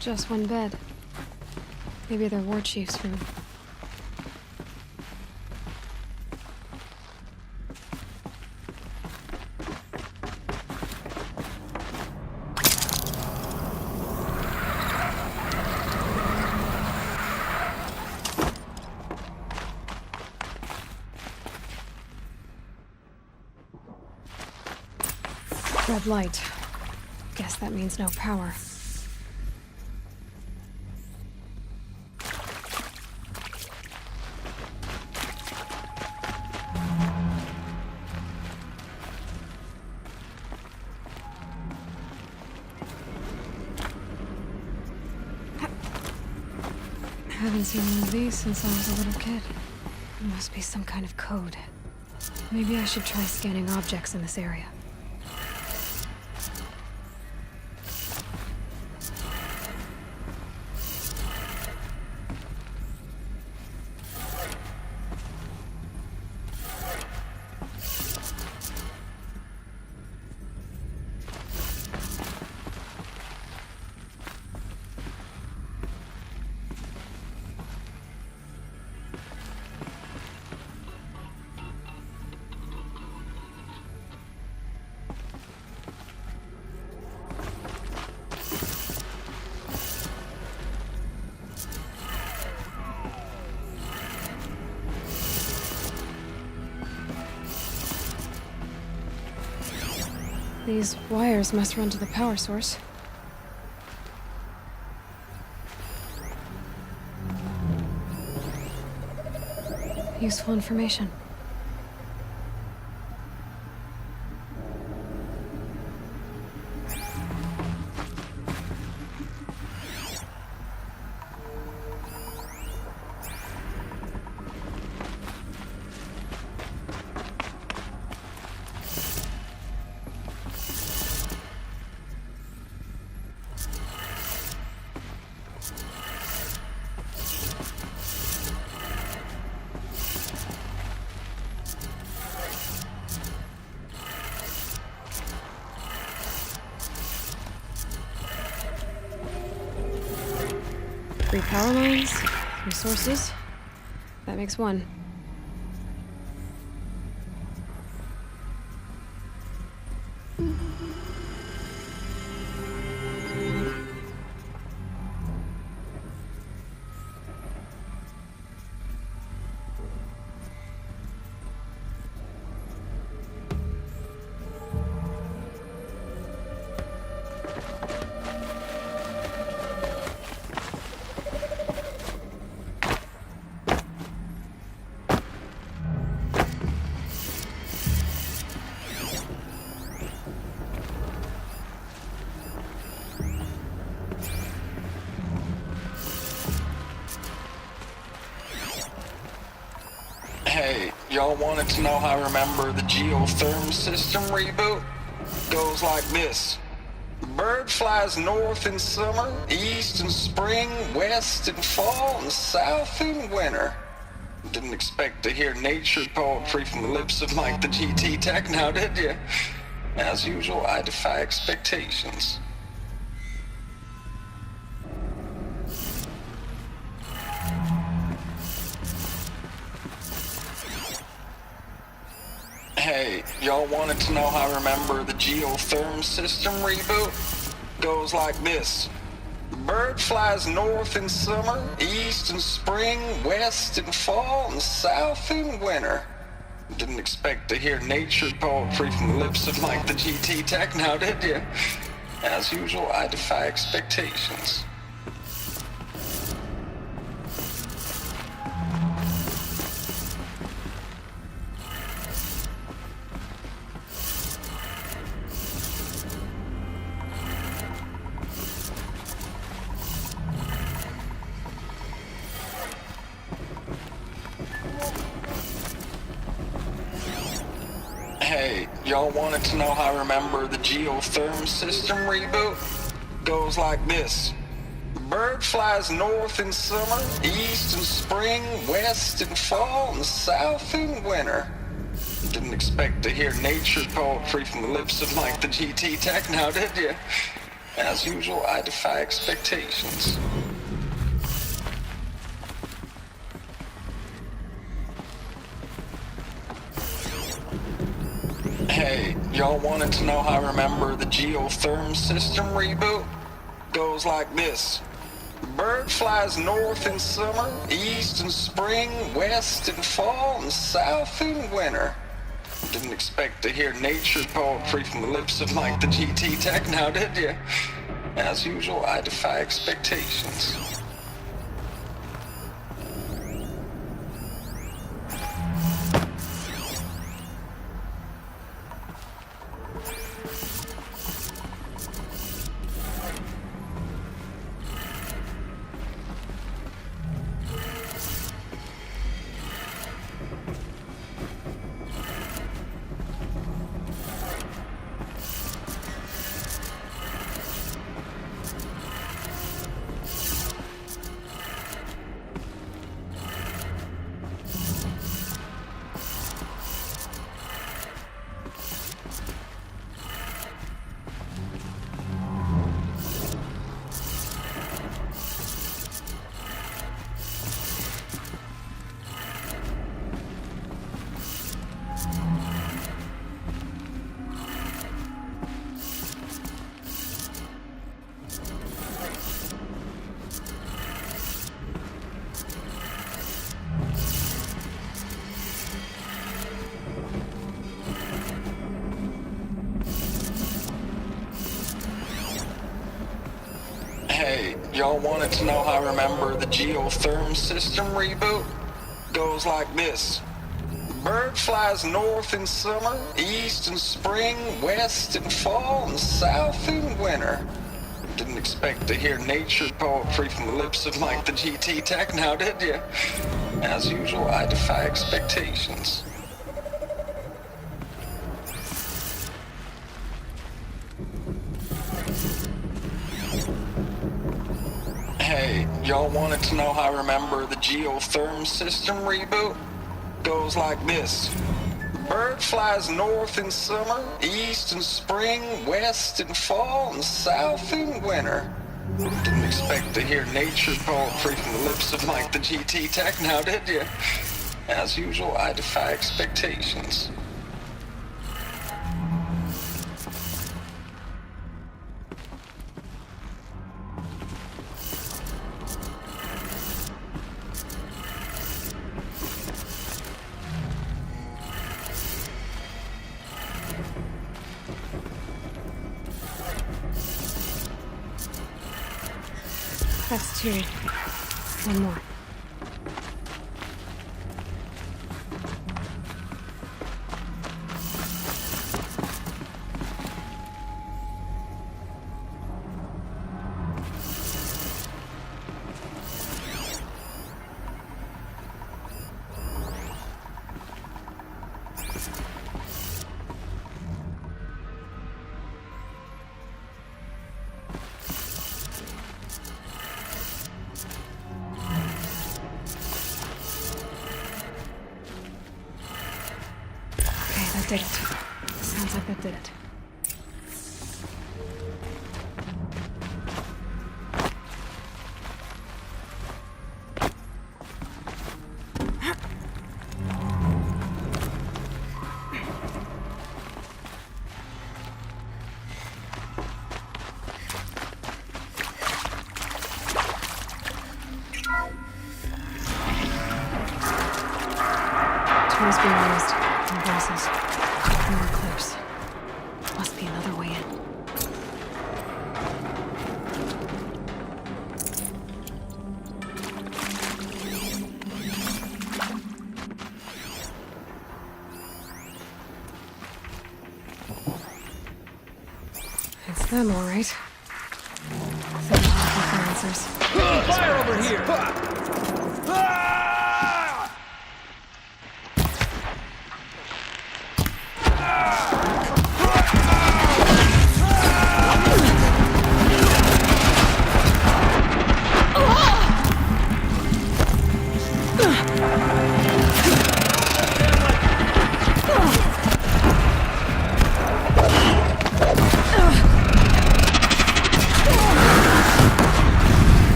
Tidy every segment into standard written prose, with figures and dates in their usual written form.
Just one bed. Maybe they're war chief's room. Red light. Guess that means no power. Haven't seen one of these since I was a little kid. It must be some kind of code. Maybe I should try scanning objects in this area. These wires must run to the power source. Useful information. Three power lines, three sources. That makes one. Hey, y'all wanted to know how I remember the geotherm system reboot? Goes like this. Bird flies north in summer, east in spring, west in fall, and south in winter. Didn't expect to hear nature poetry from the lips of Mike the GT Tech now, did you? As usual, I defy expectations. Hey, y'all wanted to know how I remember the geotherm system reboot? Goes like this. Bird flies north in summer, east in spring, west in fall, and south in winter. Didn't expect to hear nature poetry from the lips of Mike the GT Tech now, did you? As usual, I defy expectations. Hey, y'all wanted to know how I remember the geotherm system reboot? Goes like this. Bird flies north in summer, east in spring, west in fall, and south in winter. Didn't expect to hear nature poetry from the lips of Mike the GT Tech now, did you? As usual, I defy expectations. Hey, y'all wanted to know how I remember the geotherm system reboot? Goes like this. Bird flies north in summer, east in spring, west in fall, and south in winter. Didn't expect to hear nature poetry from the lips of Mike the GT Tech now, did you? As usual, I defy expectations. Hey, y'all wanted to know how I remember the geotherm system reboot? Goes like this. Bird flies north in summer, east in spring, west in fall, and south in winter. Didn't expect to hear nature poetry from the lips of Mike the GT Tech now, did you? As usual, I defy expectations. Hey, y'all wanted to know how I remember the geotherm system reboot? Goes like this. Bird flies north in summer, east in spring, west in fall, and south in winter. Didn't expect to hear nature poetry from the lips of Mike the GT Tech now, did you? As usual, I defy expectations. That's two. One more. That did it. Sounds like that did it. Tools being used. And voices. More close. Must be another way in. It's them, all right. Thank you for answers. Fire over here!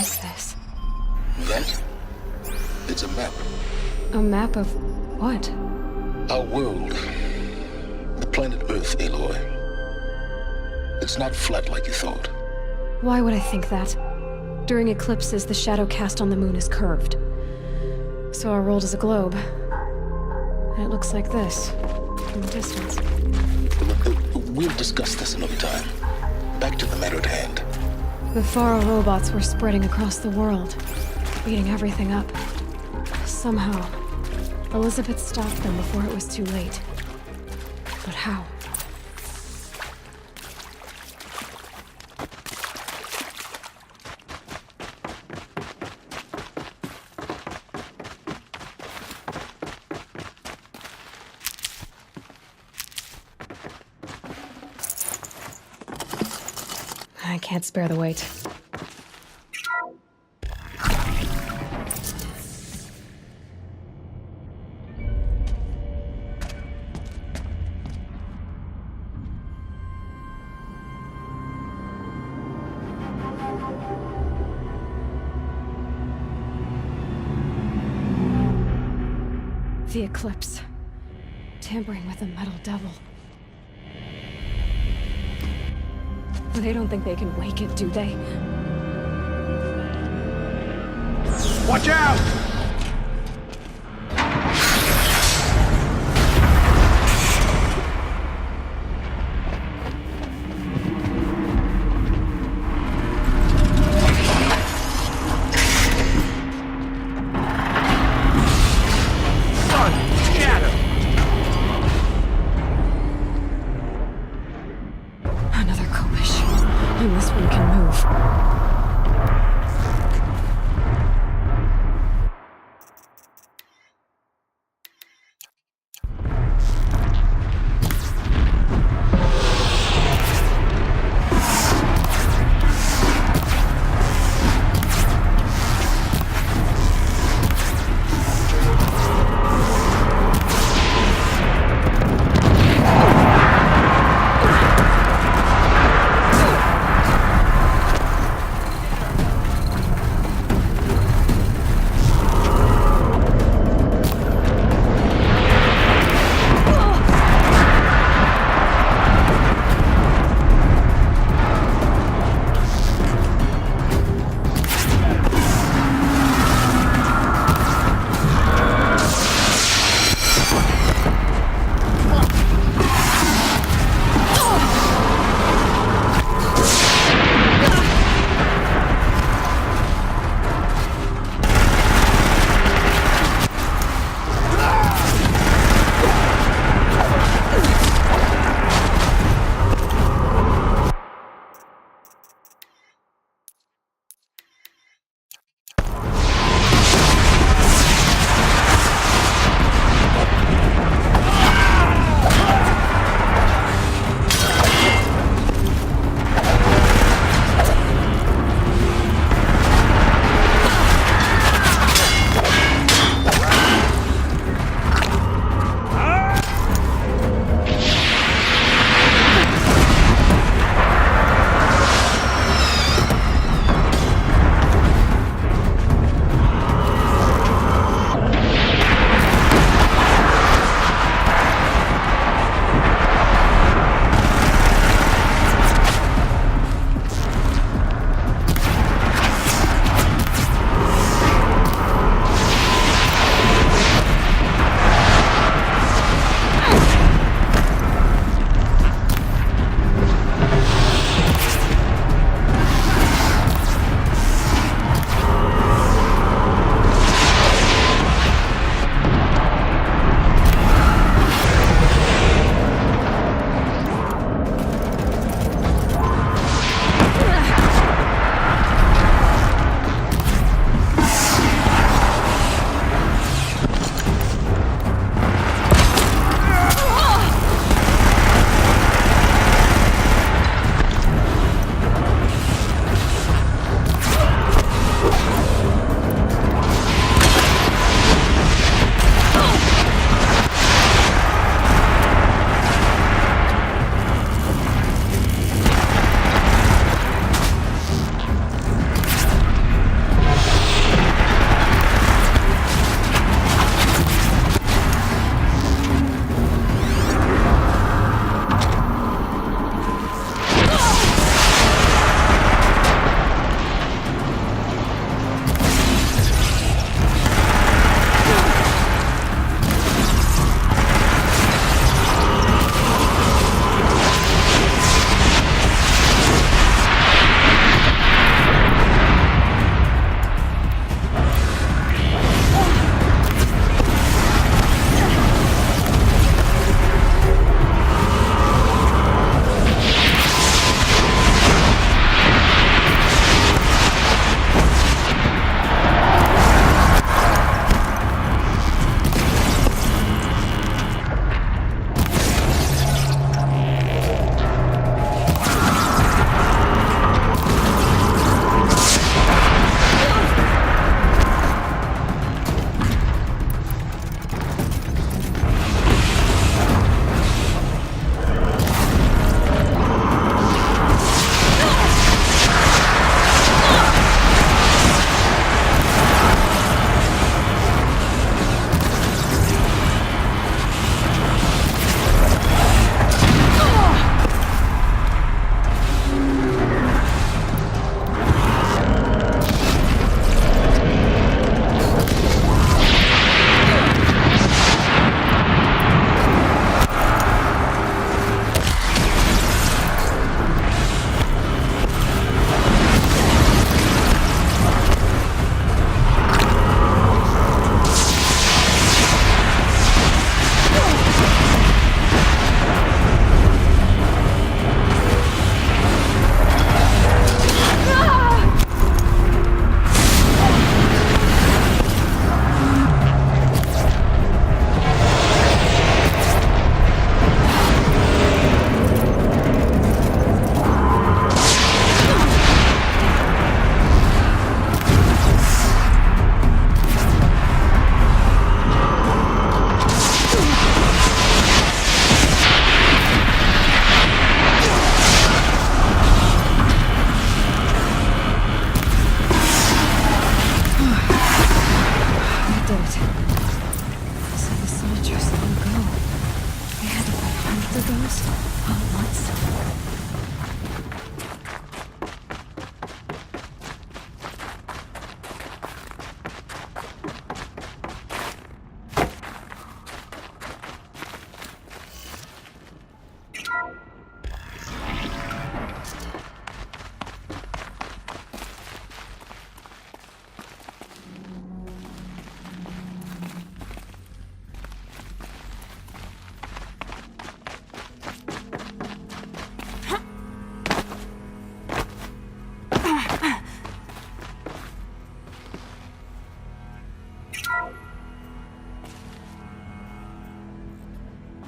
is this? That? It's a map. A map of what? Our world. The planet Earth, Aloy. It's not flat like you thought. Why would I think that? During eclipses, the shadow cast on the moon is curved. So our world is a globe. And it looks like this, from a distance. We'll discuss this another time. Back to the matter at hand. The Faro robots were spreading across the world, eating everything up. Somehow, Elizabeth stopped them before it was too late. But how? I can't spare the wait. The Eclipse. Tampering with the Metal Devil. They don't think they can wake it, do they? Watch out! Another Kobish. And this one can move.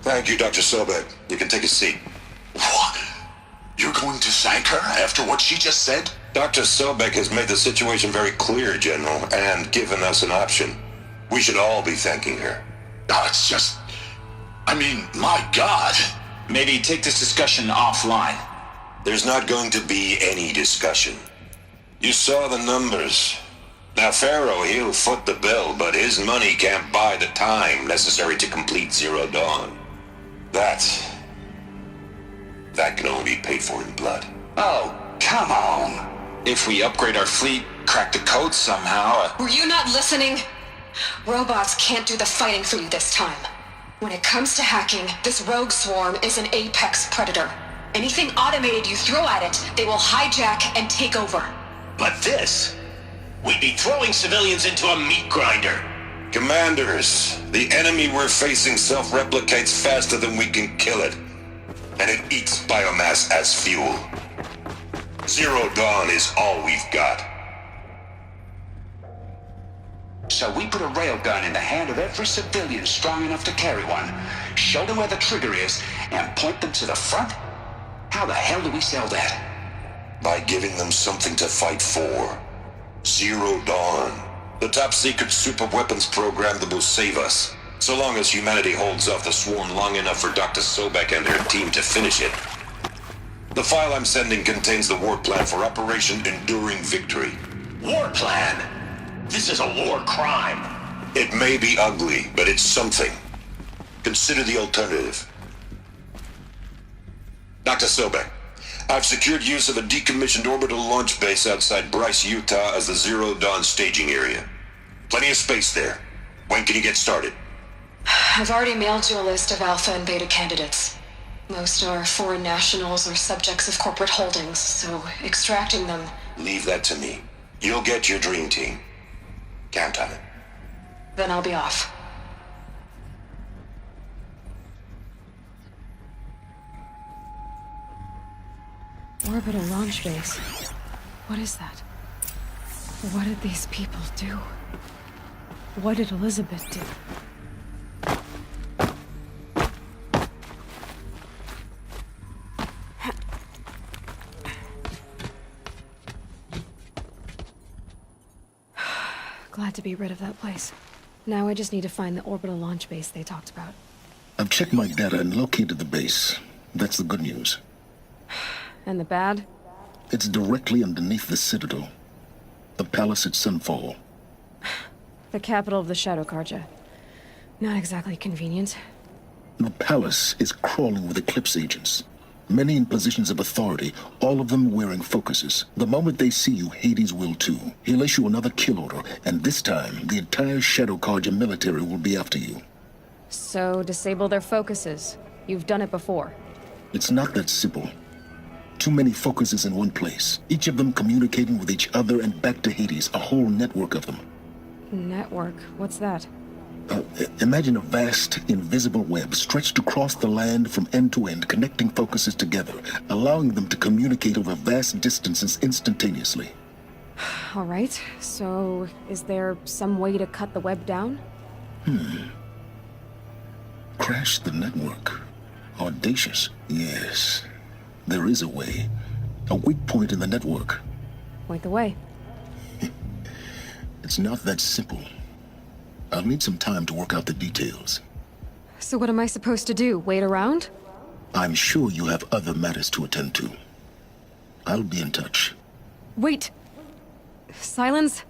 Thank you, Dr. Sobek. You can take a seat. What? You're going to thank her after what she just said? Dr. Sobek has made the situation very clear, General, and given us an option. We should all be thanking her. Oh, it's just... I mean, my God. Maybe take this discussion offline. There's not going to be any discussion. You saw the numbers. Now, Pharaoh, he'll foot the bill, but his money can't buy the time necessary to complete Zero Dawn. That can only be paid for in blood. Oh, come on. If we upgrade our fleet, crack the code somehow... Were you not listening? Robots can't do the fighting for you this time. When it comes to hacking, this rogue swarm is an apex predator. Anything automated you throw at it, they will hijack and take over. But this... we'd be throwing civilians into a meat grinder. Commanders, the enemy we're facing self-replicates faster than we can kill it. And it eats biomass as fuel. Zero Dawn is all we've got. So we put a railgun in the hand of every civilian strong enough to carry one, show them where the trigger is, and point them to the front? How the hell do we sell that? By giving them something to fight for. Zero Dawn. The top-secret superweapons program that will save us. So long as humanity holds off the swarm long enough for Dr. Sobek and her team to finish it. The file I'm sending contains the war plan for Operation Enduring Victory. War plan? This is a war crime. It may be ugly, but it's something. Consider the alternative. Dr. Sobek, I've secured use of a decommissioned orbital launch base outside Bryce, Utah as the Zero Dawn staging area. Plenty of space there. When can you get started? I've already mailed you a list of alpha and beta candidates. Most are foreign nationals or subjects of corporate holdings, so extracting them... Leave that to me. You'll get your dream team. Count on it. Then I'll be off. Orbital launch base. What is that? What did these people do? What did Elizabeth do? Glad to be rid of that place. Now I just need to find the orbital launch base they talked about. I've checked my data and located the base. That's the good news. And the bad? It's directly underneath the Citadel. The palace at Sunfall. The capital of the Shadow Carja. Not exactly convenient. The palace is crawling with Eclipse agents. Many in positions of authority, all of them wearing focuses. The moment they see you, Hades will too. He'll issue another kill order, and this time, the entire Shadow Carja military will be after you. So, disable their focuses. You've done it before. It's not that simple. Too many focuses in one place, each of them communicating with each other and back to Hades, a whole network of them. Network? What's that? Imagine a vast, invisible web stretched across the land from end to end, connecting focuses together, allowing them to communicate over vast distances instantaneously. All right, so is there some way to cut the web down? Crash the network. Audacious. Yes, there is a way. A weak point in the network. Point the way. It's not that simple. I'll need some time to work out the details. So what am I supposed to do? Wait around? I'm sure you have other matters to attend to. I'll be in touch. Wait! Silence?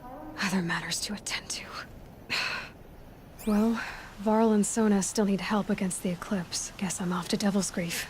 Other matters to attend to. Well, Varl and Sona still need help against the Eclipse. Guess I'm off to Devil's Grief.